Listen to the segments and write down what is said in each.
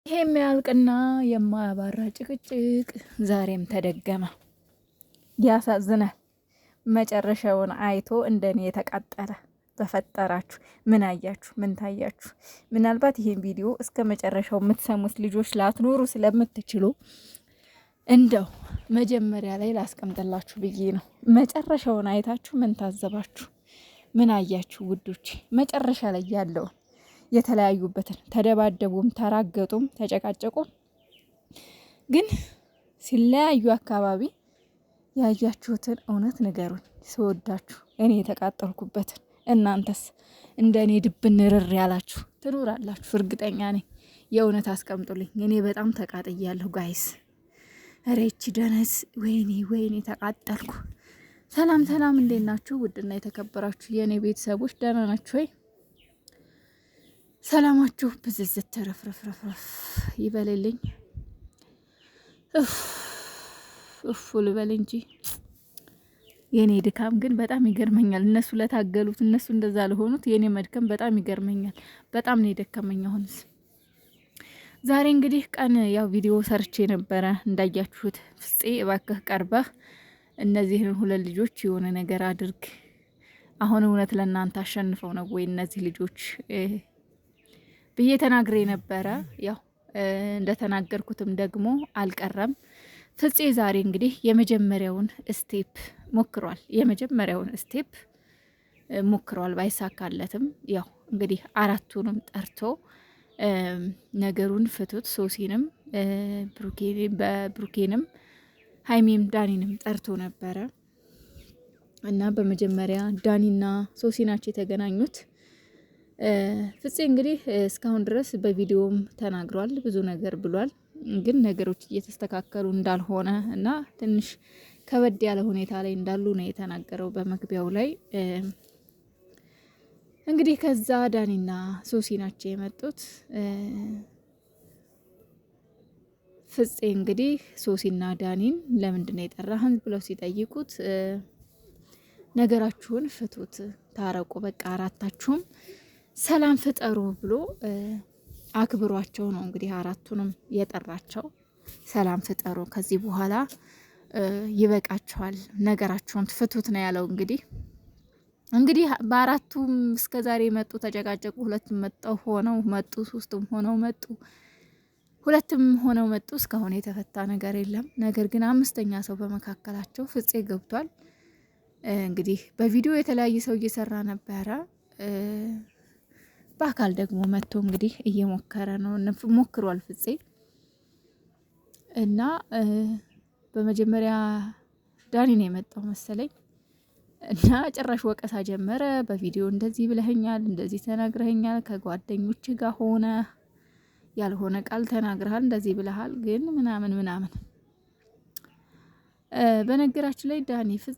ይሄ የሚያልቅና የማያባራ ጭቅጭቅ ዛሬም ተደገመ። ያሳዝናል። መጨረሻውን አይቶ እንደኔ የተቃጠለ በፈጠራችሁ ምን አያችሁ? ምን ታያችሁ? ምናልባት ይሄን ቪዲዮ እስከ መጨረሻው የምትሰሙት ልጆች ላትኖሩ ስለምትችሉ እንደው መጀመሪያ ላይ ላስቀምጥላችሁ ብዬ ነው። መጨረሻውን አይታችሁ ምን ታዘባችሁ? ምን አያችሁ ውዶች? መጨረሻ ላይ ያለውን የተለያዩበትን ተደባደቡም፣ ተራገጡም፣ ተጨቃጨቁም ግን ሲለያዩ አካባቢ ያያችሁትን እውነት ንገሩኝ። ስወዳችሁ እኔ የተቃጠልኩበትን እናንተስ እንደ እኔ ድብን ርር ያላችሁ ትኖራላችሁ፣ እርግጠኛ ነኝ። የእውነት አስቀምጡልኝ። እኔ በጣም ተቃጥያለሁ ጋይስ። ሬች ደነስ ወይኔ ወይኔ ተቃጠልኩ። ሰላም ሰላም፣ እንዴት ናችሁ? ውድና የተከበራችሁ የእኔ ቤተሰቦች ደህና ናችሁ ወይ? ሰላማችሁ ብዝዝት ተረፍረፍረፍ ይበልልኝ። እፍ ልበል እንጂ የኔ ድካም ግን በጣም ይገርመኛል። እነሱ ለታገሉት፣ እነሱ እንደዛ ለሆኑት የኔ መድከም በጣም ይገርመኛል። በጣም ነው የደከመኝ። አሁንስ ዛሬ እንግዲህ ቀን ያው ቪዲዮ ሰርቼ ነበረ እንዳያችሁት። ፍፄ እባክህ ቀርበህ እነዚህን ሁለት ልጆች የሆነ ነገር አድርግ። አሁን እውነት ለእናንተ አሸንፈው ነው ወይ እነዚህ ልጆች ብዬ ተናግሬ ነበረ። ያው እንደተናገርኩትም ደግሞ አልቀረም። ፍፄ ዛሬ እንግዲህ የመጀመሪያውን ስቴፕ ሞክሯል። ባይሳካለትም ያው እንግዲህ አራቱንም ጠርቶ ነገሩን ፍቱት፣ ሶሲንም በብሩኬንም ሀይሚም ዳኒንም ጠርቶ ነበረ እና በመጀመሪያ ዳኒና ሶሲ ናቸው የተገናኙት። ፍፄ እንግዲህ እስካሁን ድረስ በቪዲዮም ተናግሯል፣ ብዙ ነገር ብሏል። ግን ነገሮች እየተስተካከሉ እንዳልሆነ እና ትንሽ ከበድ ያለ ሁኔታ ላይ እንዳሉ ነው የተናገረው በመግቢያው ላይ። እንግዲህ ከዛ ዳኒና ሶሲ ናቸው የመጡት። ፍፄ እንግዲህ ሶሲና ዳኒን ለምንድን ነው የጠራህን ብለው ሲጠይቁት ነገራችሁን ፍቱት፣ ታረቁ፣ በቃ አራታችሁም ሰላም ፍጠሩ ብሎ አክብሯቸው ነው እንግዲህ አራቱንም የጠራቸው። ሰላም ፍጠሩ፣ ከዚህ በኋላ ይበቃችኋል፣ ነገራችሁን ፍቱት ነው ያለው። እንግዲህ በአራቱም እስከዛሬ መጡ፣ ተጨቃጨቁ። ሁለቱም ሆነው መጡ፣ ሶስቱም ሆነው መጡ፣ ሁለቱም ሆነው መጡ። እስካሁን የተፈታ ነገር የለም። ነገር ግን አምስተኛ ሰው በመካከላቸው ፍፄ ገብቷል። እንግዲህ በቪዲዮ የተለያየ ሰው እየሰራ ነበረ። በአካል ደግሞ መጥቶ እንግዲህ እየሞከረ ነው፣ ሞክሯል ፍፄ እና በመጀመሪያ ዳኒ ነው የመጣው መሰለኝ እና ጭራሽ ወቀሳ ጀመረ። በቪዲዮ እንደዚህ ብለኸኛል፣ እንደዚህ ተናግረኸኛል፣ ከጓደኞች ጋር ሆነ ያልሆነ ቃል ተናግረሃል፣ እንደዚህ ብለሃል ግን ምናምን ምናምን። በነገራችን ላይ ዳኒ ፍፄ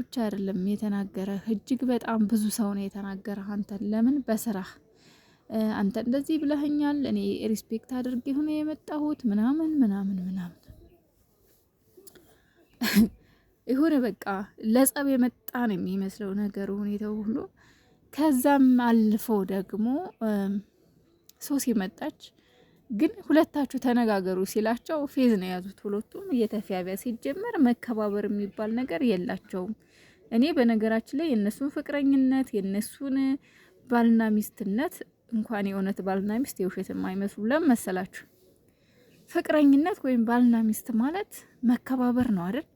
ብቻ አይደለም የተናገረ፣ እጅግ በጣም ብዙ ሰው ነው የተናገረ። አንተን ለምን በስራህ አንተ እንደዚህ ብለኸኛል፣ እኔ ሪስፔክት አድርጌ ሆነ የመጣሁት ምናምን ምናምን ምናምን የሆነ በቃ ለጸብ የመጣ ነው የሚመስለው ነገሩ፣ ሁኔታው ሁሉ። ከዛም አልፎ ደግሞ ሶሲ መጣች። ግን ሁለታችሁ ተነጋገሩ ሲላቸው ፌዝ ነው የያዙት ሁለቱም። እየተፊያቢያ ሲጀመር መከባበር የሚባል ነገር የላቸውም። እኔ በነገራችን ላይ የእነሱን ፍቅረኝነት የእነሱን ባልና ሚስትነት እንኳን የእውነት ባልና ሚስት የውሸት የማይመስሉ ለምን መሰላችሁ? ፍቅረኝነት ወይም ባልና ሚስት ማለት መከባበር ነው አይደል?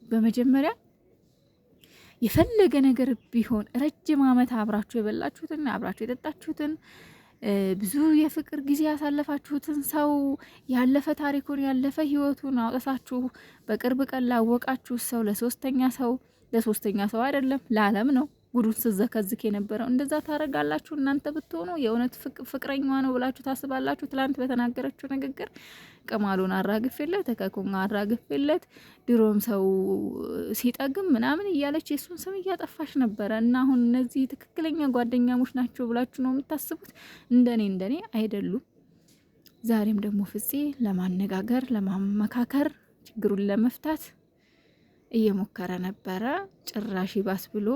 በመጀመሪያ የፈለገ ነገር ቢሆን ረጅም ዓመት አብራችሁ የበላችሁትን አብራችሁ የጠጣችሁትን ብዙ የፍቅር ጊዜ ያሳለፋችሁትን ሰው ያለፈ ታሪኩን ያለፈ ህይወቱን አውጥታችሁ በቅርብ ቀን ላወቃችሁ ሰው ለሶስተኛ ሰው አይደለም ለዓለም ነው ጉዱን ስዘከዝክ የነበረው። እንደዛ ታረጋላችሁ እናንተ ብትሆኑ? የእውነት ፍቅረኛዋ ነው ብላችሁ ታስባላችሁ? ትላንት በተናገረችው ንግግር ቅማሉን አራግፌለት ተከኩን አራግፌለት ድሮም ሰው ሲጠግም ምናምን እያለች የሱን ስም እያጠፋች ነበረ። እና አሁን እነዚህ ትክክለኛ ጓደኛሞች ናቸው ብላችሁ ነው የምታስቡት? እንደኔ አይደሉም። ዛሬም ደግሞ ፍፄ ለማነጋገር ለማመካከር ችግሩን ለመፍታት እየሞከረ ነበረ። ጭራሽ ባስ ብሎ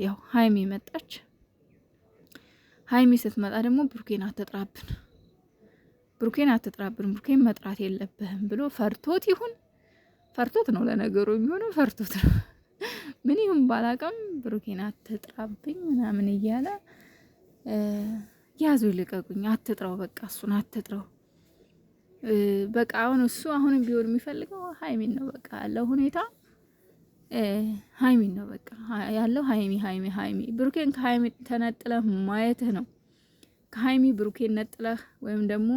ያው ሀይሚ መጣች። ሀይሚ ስትመጣ ደግሞ ብሩኬን አትጥራብን፣ ብሩኬን አትጥራብን፣ ብሩኬን መጥራት የለብህም ብሎ ፈርቶት ይሁን ፈርቶት ነው ለነገሩ የሚሆነው ፈርቶት ነው። ምን ይሁን ባላቅም ብሩኬን አትጥራብኝ ምናምን እያለ ያዙ ይልቀቁኝ፣ አትጥራው፣ በቃ እሱን አትጥራው። በቃ አሁን እሱ አሁንም ቢሆን የሚፈልገው ሀይሚን ነው። በቃ ያለው ሁኔታ ሀይሚን ነው። በቃ ያለው ሀይሚ ብሩኬን ከሀይሚ ተነጥለህ ማየትህ ነው። ከሀይሚ ብሩኬን ነጥለህ ወይም ደግሞ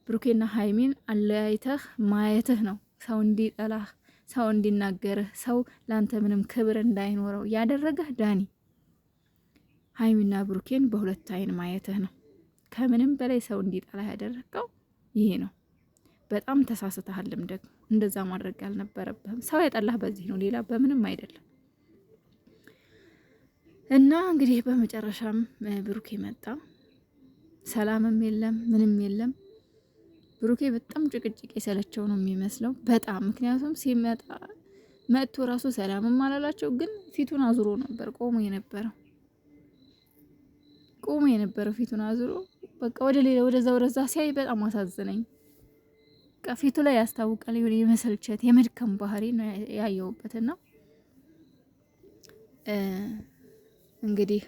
ብሩኬና ሀይሚን አለያይተህ ማየትህ ነው ሰው እንዲጠላህ፣ ሰው እንዲናገርህ፣ ሰው ላንተ ምንም ክብር እንዳይኖረው ያደረገህ ዳኒ። ሀይሚና ብሩኬን በሁለት አይን ማየትህ ነው ከምንም በላይ ሰው እንዲጠላህ ያደረገው ይሄ ነው። በጣም ተሳስተሃልም ደግሞ እንደዛ ማድረግ አልነበረብህም። ሰው የጠላህ በዚህ ነው፣ ሌላ በምንም አይደለም። እና እንግዲህ በመጨረሻም ብሩኬ መጣ። ሰላምም የለም ምንም የለም። ብሩኬ በጣም ጭቅጭቅ የሰለቸው ነው የሚመስለው በጣም ምክንያቱም ሲመጣ መጥቶ ራሱ ሰላምም አላላቸው፣ ግን ፊቱን አዙሮ ነበር ቆሞ የነበረው ፊቱን አዙሮ በቃ ወደ ሌላ ወደዛ ሲያይ በጣም አሳዝነኝ። ፊቱ ላይ ያስታውቃል የሆነ የመሰልቸት የመድከም ባህሪ ነው ያየውበትና እንግዲህ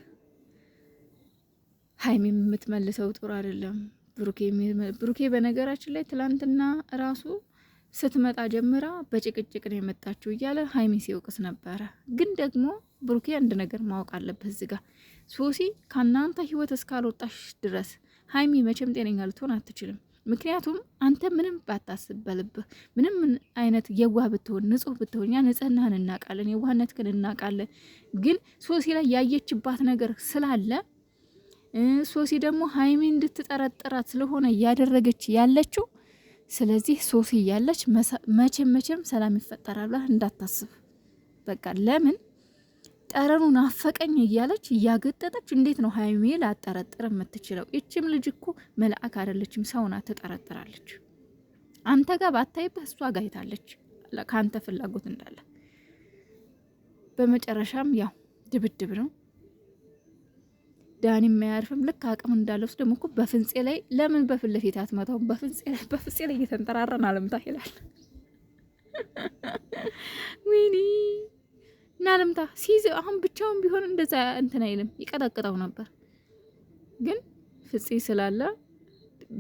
ሀይሚ የምትመልሰው ጥሩ አይደለም። ብሩኬ በነገራችን ላይ ትላንትና ራሱ ስትመጣ ጀምራ በጭቅጭቅ ነው የመጣችው እያለ ሀይሚ ሲወቅስ ነበረ። ግን ደግሞ ብሩኬ አንድ ነገር ማወቅ አለበት እዚህ ጋር ሶሲ ከእናንተ ህይወት እስካልወጣሽ ድረስ ሀይሚ መቼም ጤነኛ ልትሆን አትችልም። ምክንያቱም አንተ ምንም ባታስበልብህ ምንም አይነት የዋህ ብትሆን ንጹህ ብትሆን ያ ንጽህናህን እናውቃለን፣ የዋህነትህን እናውቃለን። ግን ሶሲ ላይ ያየችባት ነገር ስላለ ሶሲ ደግሞ ሀይሚ እንድትጠረጥራት ስለሆነ እያደረገች ያለችው። ስለዚህ ሶሲ እያለች መቼም ሰላም ይፈጠራል ብላ እንዳታስብ። በቃ ለምን ጠረኑን አፈቀኝ እያለች እያገጠጠች እንዴት ነው ሀይሚ ላጠረጥር የምትችለው? ይችም ልጅ እኮ መልአክ አይደለችም፣ ሰውና ትጠረጥራለች። አንተ ጋር ባታይብህ እሷ ጋር አይታለች ከአንተ ፍላጎት እንዳለ። በመጨረሻም ያው ድብድብ ነው። ዳኒ የማያርፍም ልክ አቅም እንዳለው ደግሞ እኮ በፍንጼ ላይ ለምን በፊት ለፊት አትመታው? በፍንጼ ላይ እየተንጠራረን አለምታ ይላል። ወይኔ እና አለምታ ሲይዝ አሁን ብቻውን ቢሆን እንደዛ እንትን አይልም፣ ይቀጠቅጠው ነበር። ግን ፍጼ ስላለ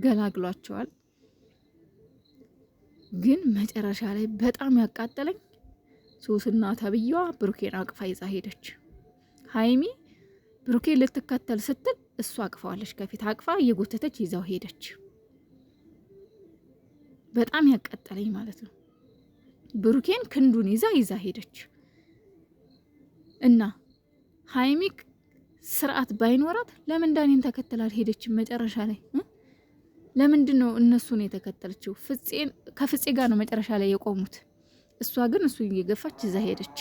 ገላግሏቸዋል። ግን መጨረሻ ላይ በጣም ያቃጠለኝ ሶስና ተብዬዋ ብሩኬን አቅፋ ይዛ ሄደች። ሀይሚ ብሩኬ ልትከተል ስትል እሷ አቅፋዋለች፣ ከፊት አቅፋ እየጎተተች ይዛው ሄደች። በጣም ያቃጠለኝ ማለት ነው። ብሩኬን ክንዱን ይዛ ሄደች እና ሀይሚ ስርዓት ባይኖራት ለምን ዳኒን ተከተላል ሄደች? መጨረሻ ላይ ለምንድን ነው እነሱን የተከተለችው? ከፍጼ ጋር ነው መጨረሻ ላይ የቆሙት። እሷ ግን እሱ እየገፋች ይዛ ሄደች።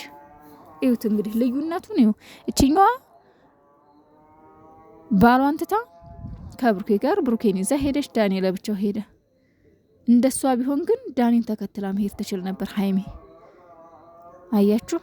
እዩት እንግዲህ ልዩነቱን ነው። እችኛዋ ባሏን ትታ ከብሩኬ ጋር ብሩኬን ይዛ ሄደች፣ ዳኒ ለብቻው ሄደ። እንደሷ ቢሆን ግን ዳኒን ተከትላ መሄድ ትችል ነበር ሀይሚ። አያችሁ